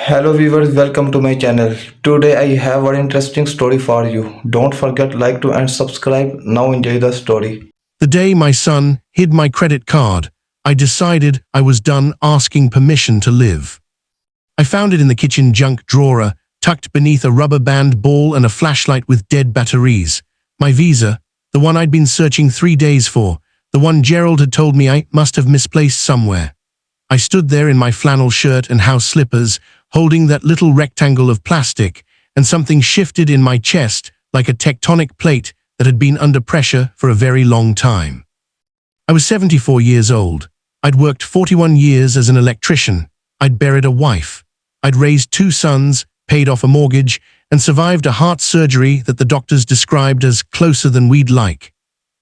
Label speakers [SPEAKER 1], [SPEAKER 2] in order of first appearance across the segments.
[SPEAKER 1] Hello viewers, welcome to my channel. Today I have an interesting story for you. Don't forget like to and subscribe. Now enjoy the story.
[SPEAKER 2] The day my son hid my credit card, I decided I was done asking permission to live. I found it in the kitchen junk drawer, tucked beneath a rubber band ball and a flashlight with dead batteries. My Visa, the one I'd been searching 3 days for, the one Gerald had told me I must have misplaced somewhere. I stood there in my flannel shirt and house slippers, holding that little rectangle of plastic, and something shifted in my chest like a tectonic plate that had been under pressure for a very long time. I was 74 years old. I'd worked 41 years as an electrician. I'd buried a wife. I'd raised 2 sons, paid off a mortgage, and survived a heart surgery that the doctors described as closer than we'd like.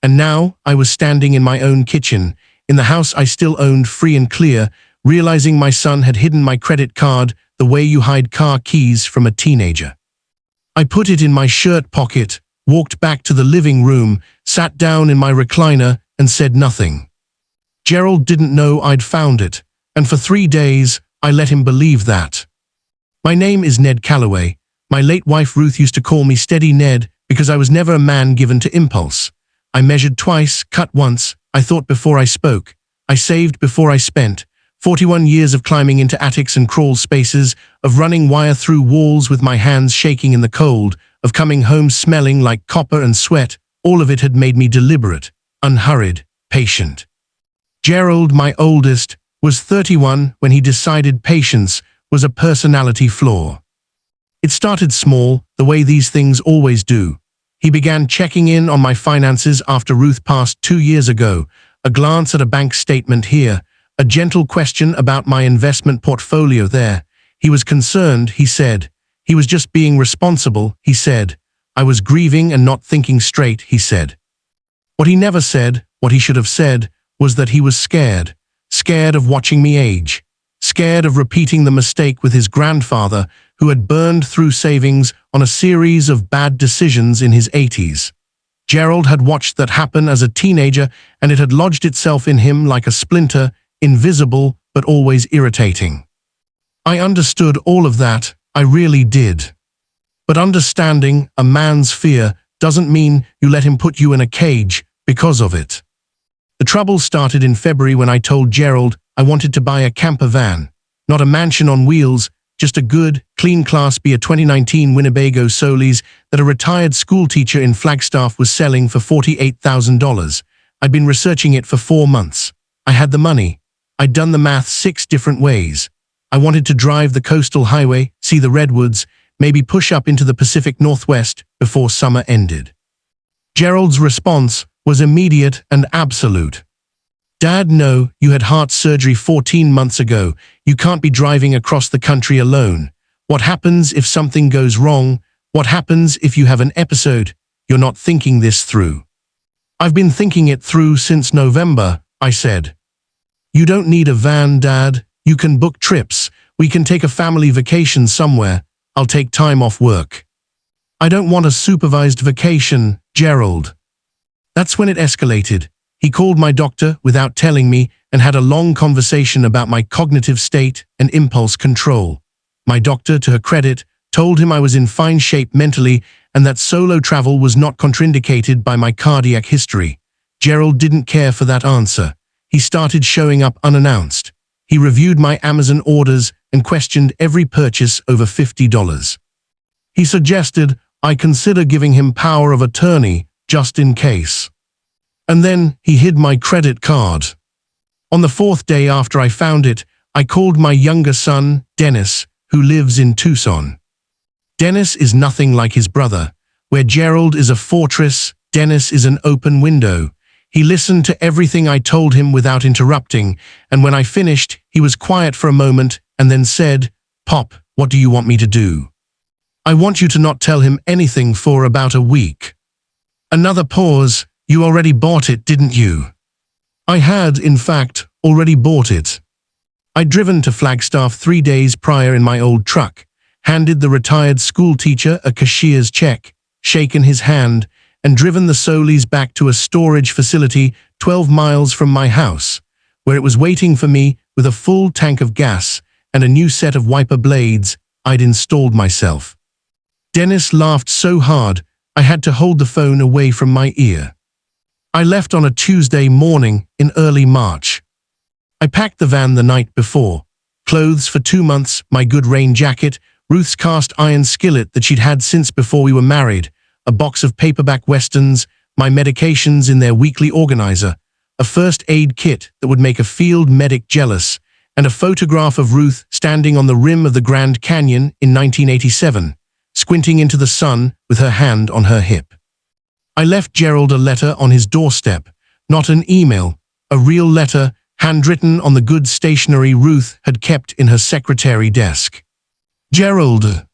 [SPEAKER 2] And now I was standing in my own kitchen, in the house I still owned free and clear, realizing my son had hidden my credit card the way you hide car keys from a teenager. I put it in my shirt pocket, walked back to the living room, sat down in my recliner, and said nothing. Gerald didn't know I'd found it, and for 3 days, I let him believe that. My name is Ned Calloway. My late wife Ruth used to call me Steady Ned because I was never a man given to impulse. I measured twice, cut once, I thought before I spoke. I saved before I spent. 41 years of climbing into attics and crawl spaces, of running wire through walls with my hands shaking in the cold, of coming home smelling like copper and sweat. All of it had made me deliberate, unhurried, patient. Gerald, my oldest, was 31 when he decided patience was a personality flaw. It started small, the way these things always do. He began checking in on my finances after Ruth passed 2 years ago, a glance at a bank statement here, a gentle question about my investment portfolio there. He was concerned, he said. He was just being responsible, he said. I was grieving and not thinking straight, he said. What he never said, what he should have said, was that he was scared. Scared of watching me age. Scared of repeating the mistake with his grandfather, who had burned through savings on a series of bad decisions in his 80s. Gerald had watched that happen as a teenager, and it had lodged itself in him like a splinter, invisible but always irritating. I understood all of that, I really did. But understanding a man's fear doesn't mean you let him put you in a cage because of it. The trouble started in February when I told Gerald I wanted to buy a camper van, not a mansion on wheels, just a good, clean Class B, a 2019 Winnebago Solis that a retired schoolteacher in Flagstaff was selling for $48,000. I'd been researching it for 4 months. I had the money. I'd done the math 6 different ways. I wanted to drive the coastal highway, see the redwoods, maybe push up into the Pacific Northwest before summer ended. Gerald's response was immediate and absolute. Dad, no, you had heart surgery 14 months ago. You can't be driving across the country alone. What happens if something goes wrong? What happens if you have an episode? You're not thinking this through. I've been thinking it through since November, I said. You don't need a van, Dad. You can book trips. We can take a family vacation somewhere. I'll take time off work. I don't want a supervised vacation, Gerald. That's when it escalated. He called my doctor without telling me and had a long conversation about my cognitive state and impulse control. My doctor, to her credit, told him I was in fine shape mentally and that solo travel was not contraindicated by my cardiac history. Gerald didn't care for that answer. He started showing up unannounced. He reviewed my Amazon orders and questioned every purchase over $50. He suggested I consider giving him power of attorney just in case. And then he hid my credit card. On the 4th day after I found it, I called my younger son, Dennis, who lives in Tucson. Dennis is nothing like his brother. Where Gerald is a fortress, Dennis is an open window. He listened to everything I told him without interrupting, and when I finished, he was quiet for a moment and then said, "Pop, what do you want me to do?" "I want you to not tell him anything for about a week." Another pause. "You already bought it, didn't you?" I had, in fact, already bought it. I'd driven to Flagstaff 3 days prior in my old truck, handed the retired schoolteacher a cashier's check, shaken his hand, and driven the Solis back to a storage facility 12 miles from my house, where it was waiting for me with a full tank of gas and a new set of wiper blades I'd installed myself. Dennis laughed so hard I had to hold the phone away from my ear. I left on a Tuesday morning in early March. I packed the van the night before. Clothes for 2 months, my good rain jacket, Ruth's cast iron skillet that she'd had since before we were married, a box of paperback westerns, my medications in their weekly organizer, a first aid kit that would make a field medic jealous, and a photograph of Ruth standing on the rim of the Grand Canyon in 1987, squinting into the sun with her hand on her hip. I left Gerald a letter on his doorstep, not an email, a real letter handwritten on the good stationery Ruth had kept in her secretary desk. Gerald,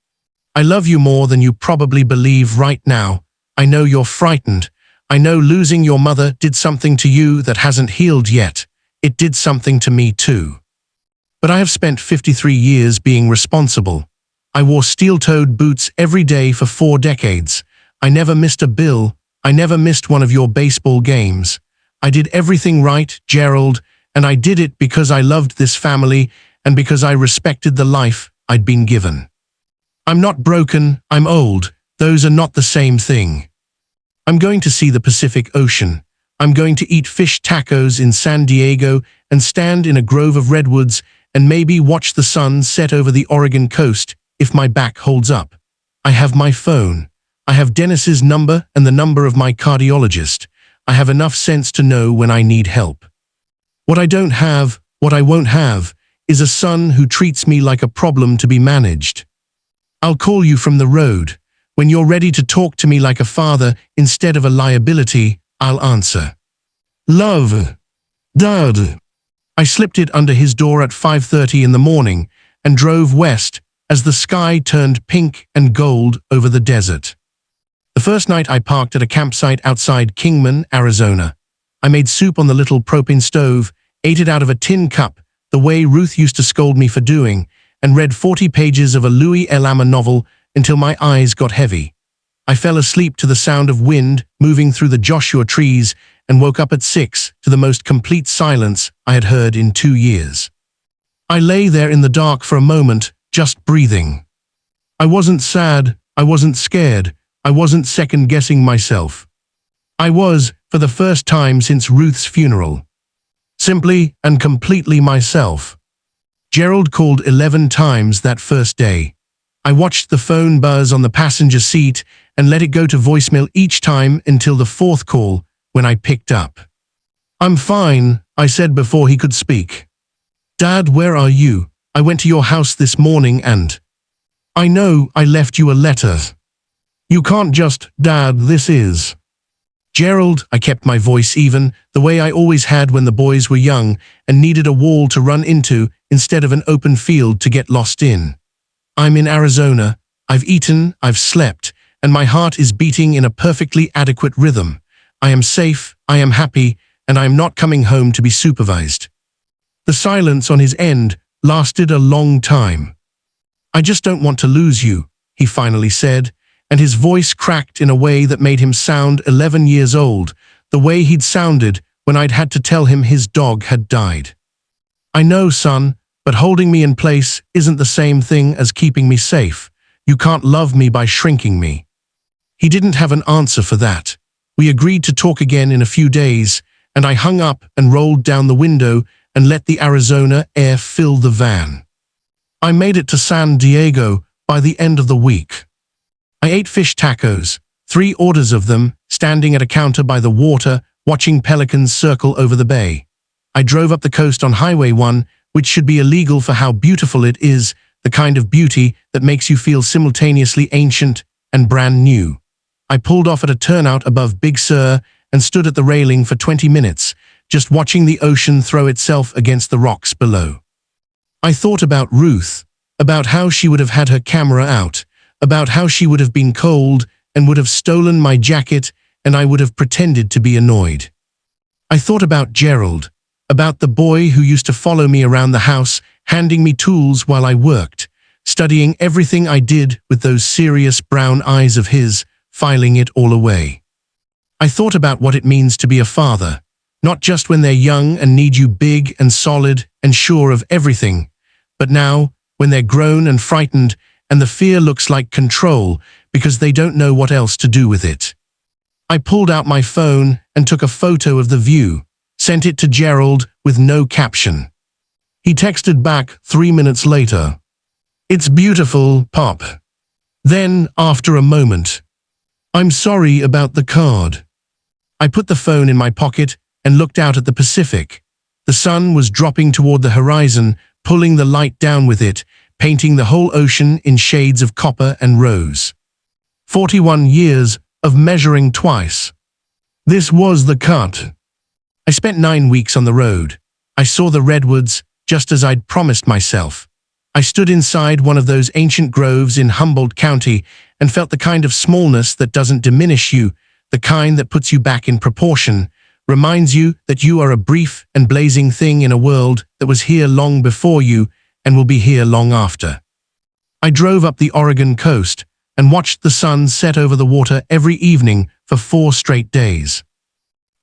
[SPEAKER 2] I love you more than you probably believe right now. I know you're frightened. I know losing your mother did something to you that hasn't healed yet. It did something to me too. But I have spent 53 years being responsible. I wore steel-toed boots every day for 4 decades. I never missed a bill. I never missed one of your baseball games. I did everything right, Gerald, and I did it because I loved this family and because I respected the life I'd been given. I'm not broken, I'm old. Those are not the same thing. I'm going to see the Pacific Ocean. I'm going to eat fish tacos in San Diego and stand in a grove of redwoods and maybe watch the sun set over the Oregon coast if my back holds up. I have my phone. I have Dennis's number and the number of my cardiologist. I have enough sense to know when I need help. What I don't have, what I won't have, is a son who treats me like a problem to be managed. I'll call you from the road. When you're ready to talk to me like a father instead of a liability, I'll answer. Love. Dad. I slipped it under his door at 5:30 in the morning and drove west as the sky turned pink and gold over the desert. The first night I parked at a campsite outside Kingman, Arizona. I made soup on the little propane stove, ate it out of a tin cup, the way Ruth used to scold me for doing, and read 40 pages of a Louis L. Amer novel until my eyes got heavy. I fell asleep to the sound of wind moving through the Joshua trees and woke up at 6 to the most complete silence I had heard in 2 years. I lay there in the dark for a moment, just breathing. I wasn't sad, I wasn't scared, I wasn't second-guessing myself. I was, for the first time since Ruth's funeral, simply and completely myself. Gerald called 11 times that first day. I watched the phone buzz on the passenger seat and let it go to voicemail each time until the 4th call when I picked up. I'm fine, I said before he could speak. Dad, where are you? I went to your house this morning and... I know I left you a letter. You can't just, Dad, this is... Gerald, I kept my voice even, the way I always had when the boys were young and needed a wall to run into instead of an open field to get lost in. I'm in Arizona, I've eaten, I've slept, and my heart is beating in a perfectly adequate rhythm. I am safe, I am happy, and I am not coming home to be supervised. The silence on his end lasted a long time. I just don't want to lose you, he finally said, and his voice cracked in a way that made him sound 11 years old, the way he'd sounded when I'd had to tell him his dog had died. I know, son, but holding me in place isn't the same thing as keeping me safe. You can't love me by shrinking me. He didn't have an answer for that. We agreed to talk again in a few days, and I hung up and rolled down the window and let the Arizona air fill the van. I made it to San Diego by the end of the week. I ate fish tacos, 3 orders of them, standing at a counter by the water, watching pelicans circle over the bay. I drove up the coast on Highway 1, which should be illegal for how beautiful it is, the kind of beauty that makes you feel simultaneously ancient and brand new. I pulled off at a turnout above Big Sur and stood at the railing for 20 minutes, just watching the ocean throw itself against the rocks below. I thought about Ruth, about how she would have had her camera out, about how she would have been cold and would have stolen my jacket and I would have pretended to be annoyed. I thought about Gerald, about the boy who used to follow me around the house, handing me tools while I worked, studying everything I did with those serious brown eyes of his, filing it all away. I thought about what it means to be a father, not just when they're young and need you big and solid and sure of everything, But now, when they're grown and frightened, and the fear looks like control because they don't know what else to do with it. I pulled out my phone and took a photo of the view, sent it to Gerald with no caption. He texted back 3 minutes later. "It's beautiful, Pop." Then, after a moment, "I'm sorry about the card." I put the phone in my pocket and looked out at the Pacific. The sun was dropping toward the horizon, pulling the light down with it, painting the whole ocean in shades of copper and rose. 41 years of measuring twice. This was the cut. I spent 9 weeks on the road. I saw the redwoods, just as I'd promised myself. I stood inside one of those ancient groves in Humboldt County and felt the kind of smallness that doesn't diminish you, the kind that puts you back in proportion, reminds you that you are a brief and blazing thing in a world that was here long before you and will be here long after. I drove up the Oregon coast and watched the sun set over the water every evening for 4 straight days.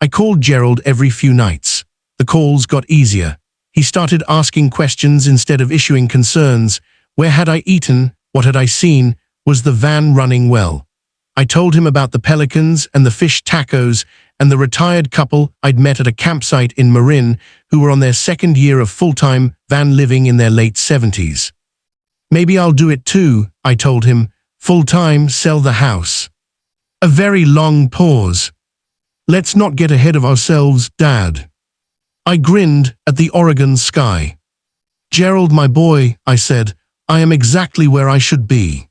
[SPEAKER 2] I called Gerald every few nights. The calls got easier. He started asking questions instead of issuing concerns. Where had I eaten? What had I seen? Was the van running well? I told him about the pelicans and the fish tacos and the retired couple I'd met at a campsite in Marin who were on their 2nd year of full-time van living in their late 70s. "Maybe I'll do it too," I told him. "Full-time, sell the house." A very long pause. "Let's not get ahead of ourselves, Dad." I grinned at the Oregon sky. "Gerald, my boy," I said, "I am exactly where I should be."